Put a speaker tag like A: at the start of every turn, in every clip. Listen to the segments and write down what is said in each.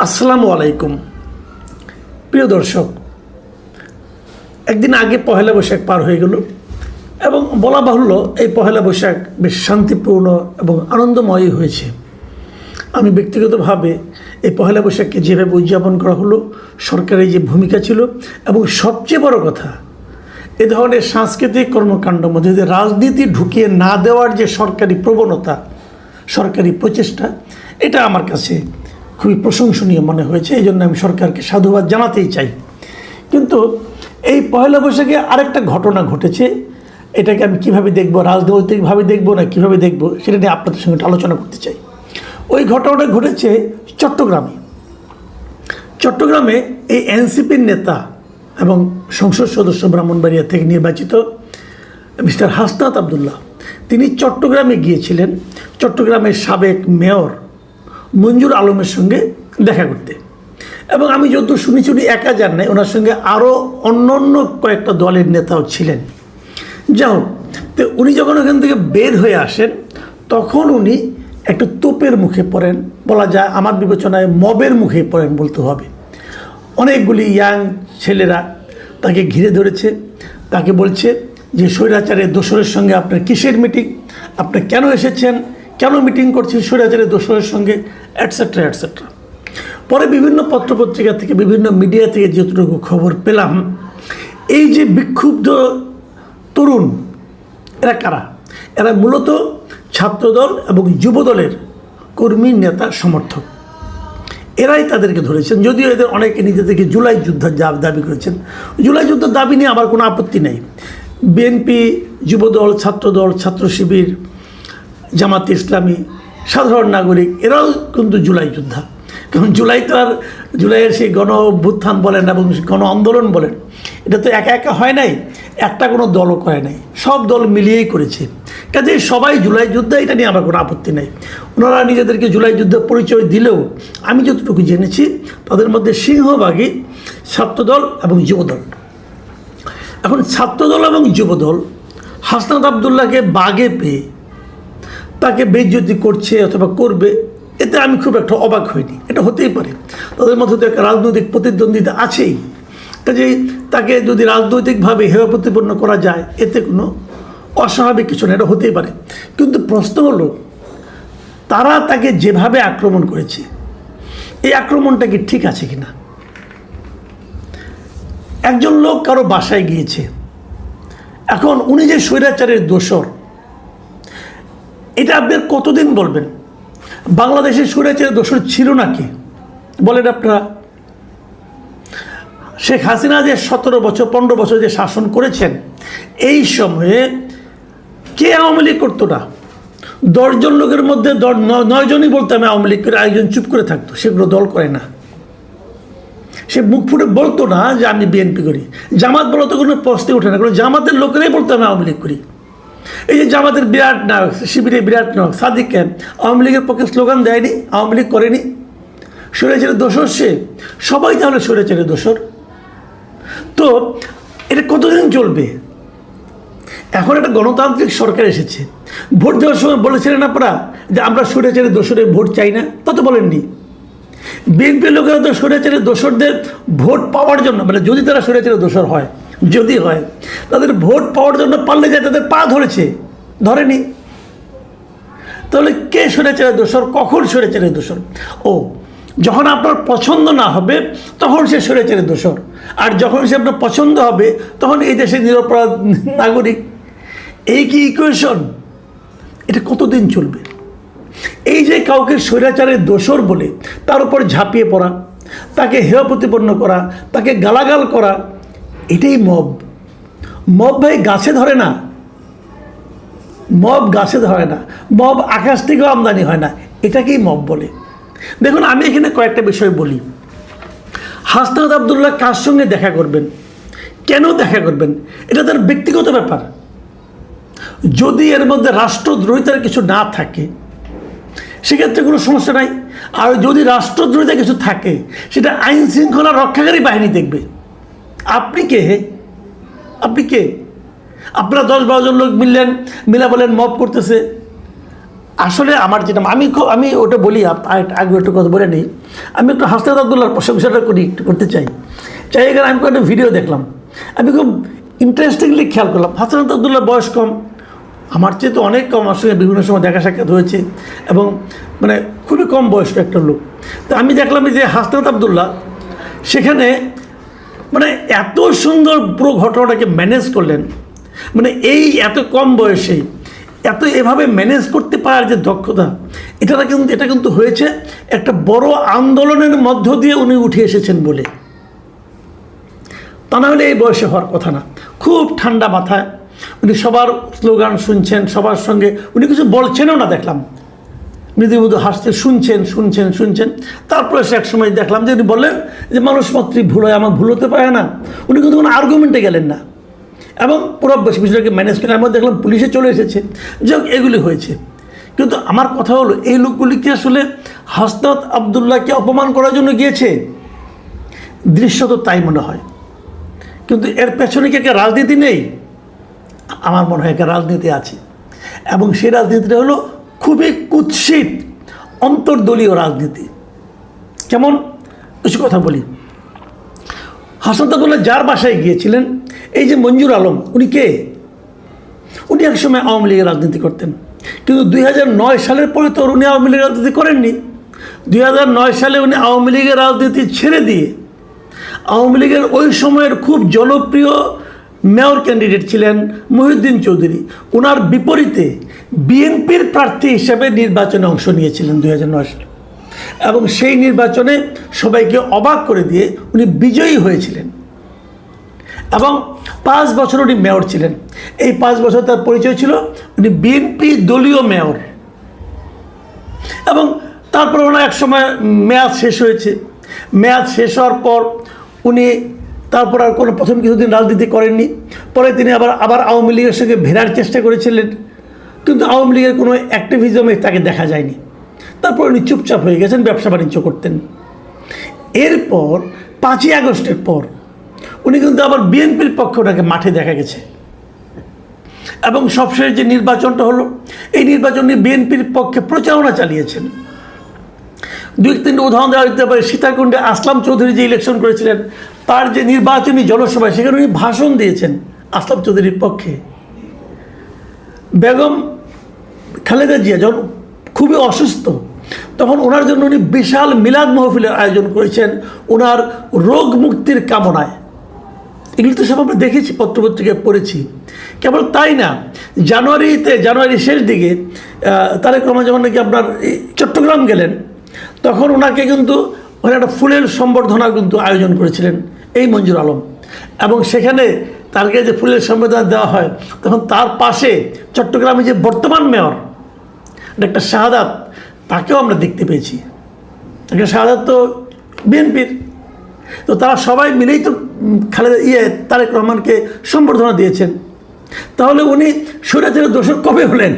A: আসসালামু আলাইকুম প্রিয় দর্শক, একদিন আগে পহেলা বৈশাখ পার হয়ে গেল এবং বলা বাহুল্য এই পহেলা বৈশাখ বেশ শান্তিপূর্ণ এবং আনন্দময়ই হয়েছে। আমি ব্যক্তিগতভাবে এই পহেলা বৈশাখকে যেভাবে উদযাপন করা হলো, সরকারের যে ভূমিকা ছিল এবং সবচেয়ে বড় কথা, এ ধরনের সাংস্কৃতিক কর্মকাণ্ড মধ্যে যে রাজনীতি ঢুকিয়ে না দেওয়ার যে সরকারি প্রবণতা, সরকারি প্রচেষ্টা, এটা আমার কাছে খুবই প্রশংসনীয় মনে হয়েছে। এই জন্য আমি সরকারকে সাধুবাদ জানাতেই চাই। কিন্তু এই পয়লা বৈশাখে আরেকটা ঘটনা ঘটেছে, এটাকে আমি কীভাবে দেখব, রাজনৈতিকভাবে দেখব না কীভাবে দেখব, সেটা নিয়ে আপনাদের সঙ্গে আলোচনা করতে চাই। ওই ঘটনাটা ঘটেছে চট্টগ্রামে এই এনসিপির নেতা এবং সংসদ সদস্য ব্রাহ্মণবাড়িয়া থেকে নির্বাচিত মিস্টার হাসনাত আবদুল্লাহ, তিনি চট্টগ্রামে গিয়েছিলেন চট্টগ্রামের সাবেক মেয়র মঞ্জুর আলমের সঙ্গে দেখা করতে। এবং আমি যত শুনেছি উনি একা যান নাই, ওনার সঙ্গে আরও অন্য কয়েকটা দলের নেতাও ছিলেন। যাই হোক, তো উনি যখন ওখান থেকে বের হয়ে আসেন তখন উনি একটা তোপের মুখে পড়েন, বলা যায় আমার বিবেচনায় মবের মুখে পড়েন বলতে হবে। অনেকগুলি ইয়াং ছেলেরা তাকে ঘিরে ধরেছে, তাকে বলছে যে স্বৈরাচারের দোসরের সঙ্গে আপনার কিসের মিটিং, আপনি কেন এসেছেন, কেন মিটিং করছেন স্বৈরাচারের দোসরের সঙ্গে, অ্যাটসেট্রা অ্যাটসেট্রা। পরে বিভিন্ন পত্রপত্রিকা থেকে, বিভিন্ন মিডিয়া থেকে যতটুকু খবর পেলাম, এই যে বিক্ষুব্ধ তরুণ, এরা কারা? এরা মূলত ছাত্রদল এবং যুবদলের কর্মী, নেতা, সমর্থক। এরাই তাদেরকে ধরেছেন। যদিও এদের অনেকে নিজেদেরকে জুলাই যুদ্ধের দাবি করেছেন। জুলাই যুদ্ধের দাবি নিয়ে আমার কোনো আপত্তি নেই। বিএনপি, যুবদল, ছাত্রদল, ছাত্র শিবির, জামাত ইসলামী, সাধারণ নাগরিক, এরাও কিন্তু জুলাই যোদ্ধা। কারণ জুলাইয়ের সেই গণ অভ্যুত্থান বলেন এবং গণ আন্দোলন বলেন, এটা তো একা একা হয় নাই, একটা কোনো দলও করে নাই, সব দল মিলিয়েই করেছে। কাজে সবাই জুলাই যোদ্ধা, এটা নিয়ে আমার কোনো আপত্তি নেই। ওনারা নিজেদেরকে জুলাই যুদ্ধের পরিচয় দিলেও আমি যতটুকু জেনেছি তাদের মধ্যে সিংহভাগই ছাত্রদল এবং যুবদল। এখন ছাত্রদল এবং যুবদল হাসনাত আবদুল্লাহকে বাগে পেয়ে তাকে বেইজ্জতি করছে অথবা করবে, এতে আমি খুব একটা অবাক হইনি। এটা হতেই পারে, তাদের মধ্যে তো একটা রাজনৈতিক প্রতিদ্বন্দ্বিতা আছেই। কাজেই তাকে যদি রাজনৈতিকভাবে হেয় প্রতিপন্ন করা যায়, এতে কোনো অস্বাভাবিক কিছু না, এটা হতেই পারে। কিন্তু প্রশ্ন হলো, তারা তাকে যেভাবে আক্রমণ করেছে, এই আক্রমণটা কি ঠিক আছে কিনা? একজন লোক কারো বাসায় গিয়েছে, এখন উনি যে স্বৈরাচারের দোসর, এটা আপনি কতদিন বলবেন? বাংলাদেশের স্বৈরাচারের দোসর ছিল নাকি বলেন আপনারা? শেখ হাসিনা যে 17 বছর 15 বছর যে শাসন করেছেন, এই সময়ে কে আওয়ামী লীগ করতো না? 10 জন লোকের মধ্যে 9 জনই বলতো আমি আওয়ামী লীগ করে, একজন চুপ করে থাকতো। সেগুলো দল করে না, সে মুখ ফুটে বলতো না যে আমি বিএনপি করি। জামাত বলো তো কোনো প্রশ্নে ওঠে না, কারণ জামাতের লোকেরাই বলতো আমি আওয়ামী লীগ করি। এই যে জামাতের বিরাট নায়ক, শিবিরের বিরাট নায়ক সাদিক খান, আওয়ামী লীগের পক্ষে স্লোগান দেয়নি, আওয়ামী লীগ করেনি। স্বৈরাচারের দোসর সে, সবাই তাহলে স্বৈরাচারের দোসর। তো এটা কতদিন চলবে? এখন একটা গণতান্ত্রিক সরকার এসেছে। ভোট দেওয়ার সময় বলেছিলেন আপনারা যে আমরা স্বৈরাচারের দোসরের ভোট চাই না? তা তো বলেননি। বিএনপির লোকেরা তো স্বৈরাচারের দোসরদের ভোট পাওয়ার জন্য, মানে যদি তারা স্বৈরাচারের দোসর হয়, যদি হয়, তাদের ভোট পাওয়ার জন্য পারলে যায় তাদের পা ধরেছে, ধরেনি। তাহলে কে স্বৈরাচারের দোসর, কখন স্বৈরাচারের দোসর? ও, যখন আপনার পছন্দ না হবে তখন সে স্বৈরাচারের দোসর, আর যখন সে আপনার পছন্দ হবে তখন এই দেশের নিরপরাধ নাগরিক। এই কি ইকুয়েশন? এটা কতদিন চলবে? এই যে কাউকে স্বৈরাচারের দোসর বলে তার উপর ঝাঁপিয়ে পড়া, তাকে হেয় প্রতিপন্ন করা, তাকে গালাগাল করা, এটাই মব। মব ভাই গাছে ধরে না, মব গাছে ধরে না, মব আকাশ থেকেও আমদানি হয় না, এটাকেই মব বলে। দেখুন, আমি এখানে কয়েকটা বিষয় বলি। হাসনাত আবদুল্লাহ কার সঙ্গে দেখা করবেন, কেন দেখা করবেন, এটা তার ব্যক্তিগত ব্যাপার। যদি এর মধ্যে রাষ্ট্রদ্রোহিতার কিছু না থাকে সেক্ষেত্রে কোনো সমস্যা নাই। আর যদি রাষ্ট্রদ্রোহিতা কিছু থাকে, সেটা আইন শৃঙ্খলা রক্ষাকারী বাহিনী দেখবে। আপনি কে? আপনি কে? আপনারা 10-12 জন লোক মিলা বলেন মব করতেছে, আসলে আমার যেটা আমি ওটা বলি, আগে একটু কথা বলে নিই। আমি একটু হাসনাত আবদুল্লাহর প্রশংসাটা একটু করতে চাই। এখানে আমি একটা ভিডিও দেখলাম, আমি খুব ইন্টারেস্টিংলি খেয়াল করলাম। হাসনাত আবদুল্লাহর বয়স কম, আমার চেয়ে তো অনেক কম। আমার সঙ্গে বিভিন্ন সময় দেখা সাক্ষাৎ হয়েছে এবং মানে খুবই কম বয়স্ক একটা লোক। তো আমি দেখলাম যে হাসনাত আবদুল্লাহ সেখানে মানে এত সুন্দর পুরো ঘটনাটাকে ম্যানেজ করলেন। মানে এই এত কম বয়সে এভাবে ম্যানেজ করতে পারার যে দক্ষতা, এটা কিন্তু হয়েছে একটা বড় আন্দোলনের মধ্য দিয়ে উনি উঠে এসেছেন বলে। তা না হলে এই বয়সে হওয়ার কথা না। খুব ঠান্ডা মাথায় উনি সবার স্লোগান শুনছেন, সবার সঙ্গে উনি কিছু বলছেনও না, দেখলাম মৃদু হাসতে শুনছেন। তারপরে সে এক সময় দেখলাম যে উনি বললেন যে মানুষ মাত্রই ভুল হয়, আমার ভুল হতে পারে না। উনি কিন্তু কোনো আর্গুমেন্টে গেলেন না এবং পুরো বিষয়টাকে ম্যানেজ করে আমরা দেখলাম পুলিশে চলে এসেছে। যাক, এগুলি হয়েছে। কিন্তু আমার কথা হলো, এই লোকগুলিকে আসলে হাসনাত আবদুল্লাহকে অপমান করার জন্য গিয়েছে, দৃশ্যত তাই মনে হয়। কিন্তু এর পেছনে কি একটা রাজনীতি নেই? আমার মনে হয় একটা রাজনীতি আছে, এবং সেই রাজনীতিটা হলো খুবই কুৎসিত অন্তর্দলীয় রাজনীতি। কেমন কিছু কথা বলি। হাসনাত আবদুল্লাহ যার বাসায় গিয়েছিলেন, এই যে মঞ্জুর আলম, উনি কে? উনি একসময় আওয়ামী লীগের রাজনীতি করতেন, কিন্তু 2009 সালের পরে তো উনি আওয়ামী লীগের রাজনীতি করেননি। 2009 সালে উনি আওয়ামী লীগের রাজনীতি ছেড়ে দিয়ে আওয়ামী লীগের ওই সময়ের খুব জনপ্রিয় মেয়র ক্যান্ডিডেট ছিলেন মহিউদ্দিন চৌধুরী, ওনার বিপরীতে বিএনপির প্রার্থী হিসেবে নির্বাচনে অংশ নিয়েছিলেন 2009 সালে, এবং সেই নির্বাচনে সবাইকে অবাক করে দিয়ে উনি বিজয়ী হয়েছিলেন এবং 5 বছর উনি মেয়র ছিলেন। এই 5 বছর তার পরিচয় ছিল উনি বিএনপি দলীয় মেয়র। এবং তারপর ওনার এক সময় মেয়াদ শেষ হয়েছে। মেয়াদ শেষ হওয়ার পর উনি তারপর আর কোনো প্রথম কিছুদিন রাজনীতি করেননি। পরে তিনি আবার আওয়ামী লীগের সঙ্গে ভেড়ার চেষ্টা করেছিলেন, কিন্তু আওয়ামী লীগের কোনো অ্যাক্টিভিজমে তাকে দেখা যায়নি। তারপর উনি চুপচাপ হয়ে গেছেন, ব্যবসা বাণিজ্য করতেন। এরপর 5ই আগস্টের পর উনি কিন্তু আবার বিএনপির পক্ষে ওনাকে মাঠে দেখা গেছে, এবং সবশেষ যে নির্বাচনটা হলো, এই নির্বাচনে বিএনপির পক্ষে প্রচারণা চালিয়েছেন। 2-3টা উদাহরণ দেওয়া যেতে পারে। সীতাকুণ্ডে আসলাম চৌধুরী যে ইলেকশন করেছিলেন, তার যে নির্বাচনী জনসভায় সেখানে উনি ভাষণ দিয়েছেন আসলাম চৌধুরীর পক্ষে। বেগম খালেদা জিয়া যখন খুবই অসুস্থ, তখন ওনার জন্য উনি বিশাল মিলাদ মাহফিলের আয়োজন করেছেন ওনার রোগ মুক্তির কামনায়। এগুলি তো সব আমরা দেখেছি, পত্রপত্রিকায় পড়েছি। কেবল তাই না, জানুয়ারি শেষ দিকে তারেক রহমান যখন নাকি আপনার চট্টগ্রাম গেলেন, তখন ওনাকে কিন্তু ওখানে একটা ফুলের সম্বর্ধনা কিন্তু আয়োজন করেছিলেন এই মঞ্জুর আলম, এবং সেখানে তাকে যে ফুলের সম্বর্ধনা দেওয়া হয়, তখন তার পাশে চট্টগ্রামে যে বর্তমান মেয়র ডাক্তার শাহাদাত, তাকেও আমরা দেখতে পেয়েছি। ডাক্তার শাহাদাত তো বিএনপির। তো তারা সবাই মিলেই তো তারেক রহমানকে সম্বর্ধনা দিয়েছেন। তাহলে উনি স্বৈরাচারের দোষর কবে হলেন?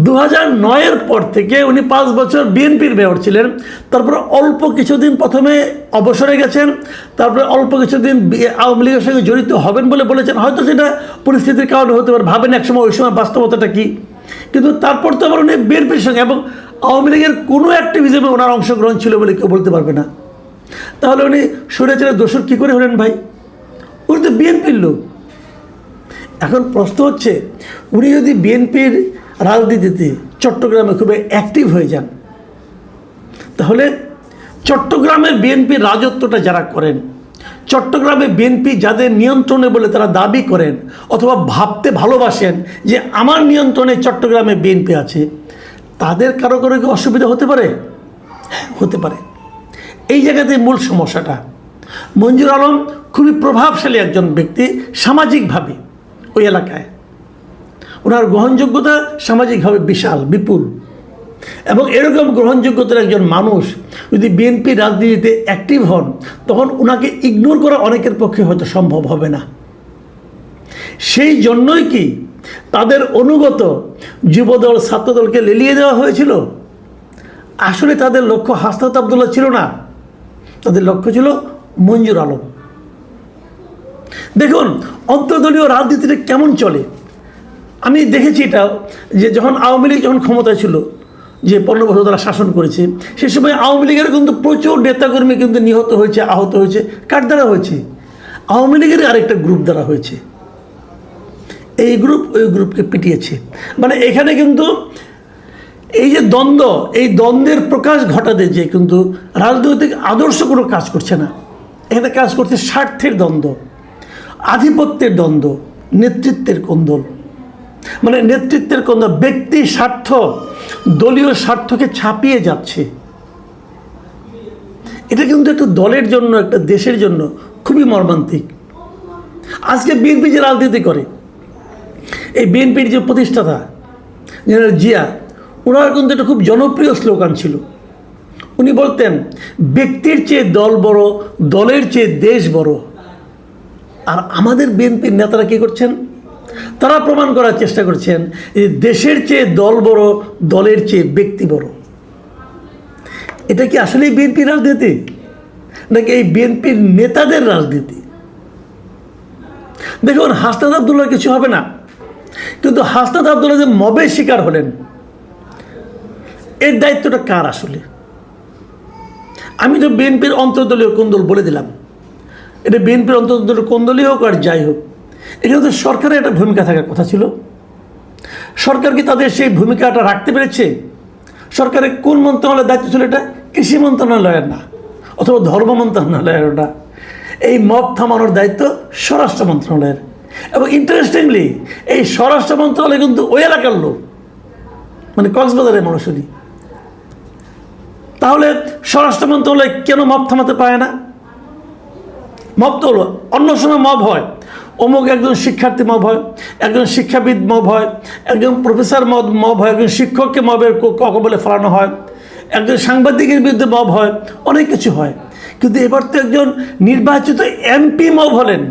A: 2009-এর পর থেকে উনি 5 বছর বিএনপির মেয়র ছিলেন। তারপর অল্প কিছুদিন প্রথমে অবসরে গেছেন, তারপরে অল্প কিছুদিন আওয়ামী লীগের সঙ্গে জড়িত হবেন বলে বলেছেন। হয়তো সেটা পরিস্থিতির কারণে হতে পারে, ভাবেন একসময়, ওই সময় বাস্তবতাটা কী। কিন্তু তারপর তো আবার উনি বিএনপির সঙ্গে এবং আওয়ামী লীগের কোনো অ্যাক্টিভিজমে ওনার অংশগ্রহণ ছিল বলে কেউ বলতে পারবে না। তাহলে উনি স্বৈরাচারের দোষর কী করে হলেন ভাই? উনি তো বিএনপির লোক। এখন প্রশ্ন হচ্ছে, উনি যদি বিএনপির রাজনীতিতে চট্টগ্রামে খুবই অ্যাক্টিভ হয়ে যান, তাহলে চট্টগ্রামের বিএনপির রাজত্বটা যারা করেন, চট্টগ্রামে বিএনপি যাদের নিয়ন্ত্রণে বলে তারা দাবি করেন অথবা ভাবতে ভালোবাসেন যে আমার নিয়ন্ত্রণে চট্টগ্রামে বিএনপি আছে, তাদের কারো কি অসুবিধা হতে পারে? হতে পারে। এই জায়গাতে মূল সমস্যাটা। মঞ্জুর আলম খুবই প্রভাবশালী একজন ব্যক্তি সামাজিকভাবে ওই এলাকায়। ওনার গ্রহণযোগ্যতা সামাজিকভাবে বিপুল, এবং এরকম গ্রহণযোগ্যতার একজন মানুষ যদি বিএনপি রাজনীতিতে অ্যাক্টিভ হন, তখন ওনাকে ইগনোর করা অনেকের পক্ষে হয়তো সম্ভব হবে না। সেই জন্যই কি তাদের অনুগত যুবদল ছাত্রদলকে লেলিয়ে দেওয়া হয়েছিল? আসলে তাদের লক্ষ্য হাসনাত আবদুল্লাহ ছিল না, তাদের লক্ষ্য ছিল মঞ্জুর আলম। দেখুন অন্তর্দলীয় রাজনীতিটা কেমন চলে। আমি দেখেছি এটা, যে যখন আওয়ামী লীগ যখন ক্ষমতায় ছিল, যে 15 বছর তারা শাসন করেছে, সে সময় আওয়ামী লীগের কিন্তু প্রচুর নেতাকর্মী কিন্তু নিহত হয়েছে, আহত হয়েছে। কার দ্বারা হয়েছে? আওয়ামী লীগের আরেকটা গ্রুপ দ্বারা হয়েছে। এই গ্রুপ ওই গ্রুপকে পিটিয়েছে। মানে এখানে কিন্তু এই যে দ্বন্দ্ব, এই দ্বন্দ্বের প্রকাশ ঘটাতে যে কিন্তু রাজনৈতিক আদর্শ কোনো কাজ করছে না, এখানে কাজ করছে স্বার্থের দ্বন্দ্ব, আধিপত্যের দ্বন্দ্ব, নেতৃত্বের কোন্দল। মানে নেতৃত্বের কোন্দল, ব্যক্তি স্বার্থ দলীয় স্বার্থকে ছাপিয়ে যাচ্ছে। এটা কিন্তু একটা দলের জন্য, একটা দেশের জন্য খুবই মর্মান্তিক। আজকে বিএনপি যে রাজনীতি করে, এই বিএনপির যে প্রতিষ্ঠাতা জেনারেল জিয়া, ওনার কিন্তু একটা খুব জনপ্রিয় স্লোগান ছিল। উনি বলতেন, ব্যক্তির চেয়ে দল বড়, দলের চেয়ে দেশ বড়। আর আমাদের বিএনপির নেতারা কী করছেন? তারা প্রমাণ করার চেষ্টা করছেন যে দেশের চেয়ে দল বড়, দলের চেয়ে ব্যক্তি বড়। এটা কি আসলেই বিএনপির রাজনীতি, নাকি এই বিএনপির নেতাদের রাজনীতি? দেখুন, হাসনাত আবদুল্লাহ কিছু হবে না, কিন্তু হাসনাত আবদুল্লাহ যে মবের শিকার হলেন, এর দায়িত্বটা কার আসলে? আমি তো বিএনপির অন্তর্দলীয় কোন্দল বলে দিলাম, এটা বিএনপির অন্তর্দলীয় কোন্দলই হোক আর যাই হোক, এখানে তো সরকারের একটা ভূমিকা থাকার কথা ছিল। সরকার কি তাদের সেই ভূমিকাটা রাখতে পেরেছে? সরকারের কোন মন্ত্রণালয়ের দায়িত্ব ছিল এটা? কৃষি মন্ত্রণালয়ের না, অথবা ধর্ম মন্ত্রণালয়ের না। এই মব থামানোর দায়িত্ব স্বরাষ্ট্র মন্ত্রণালয়ের। এবং ইন্টারেস্টিংলি, এই স্বরাষ্ট্র মন্ত্রণালয় কিন্তু ওই এলাকার লোক, মানে কক্সবাজারের মানুষেরই। তাহলে স্বরাষ্ট্র মন্ত্রণালয় কেন মব থামাতে পারে না? মব তো হলো, অন্য সময় মব হয়, অমুক একজন শিক্ষার্থী মব হয়, একজন শিক্ষাবিদ মব হয়, একজন প্রফেসর মব হয়, একজন শিক্ষককে মবের কবলে ফেলানো হয়, একজন সাংবাদিকের বিরুদ্ধে মব হয়, অনেক কিছু হয়। কিন্তু এবার তো একজন নির্বাচিত এমপি মব হলেন।